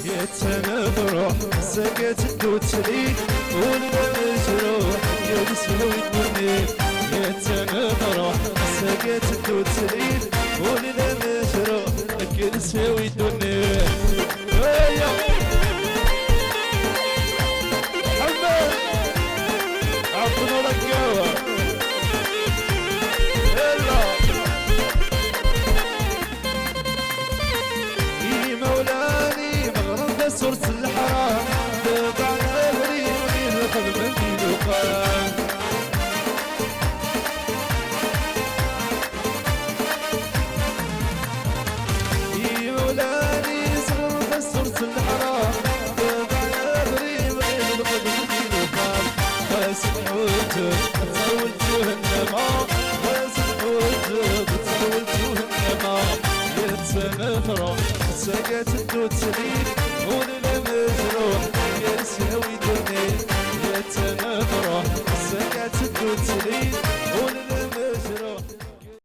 يتنظروا سكت الدوتلي والمجروح يلسوي الدنيا يتنظروا سكت الدوتلي والمجروح يلسوي الدنيا محمد عبدو لك صرت الحرام دابا على بريقي ناخذ مني دخان يا مولاني صرت الحرام دابا على بريقي ناخذ مني دخان اسمعوت تسول جهنم اسمعوت تسول جهنم يتنثروا سكت الدوتلي والمجروح يسوي دنيا يتنظره سكت الدوتلي والمجروح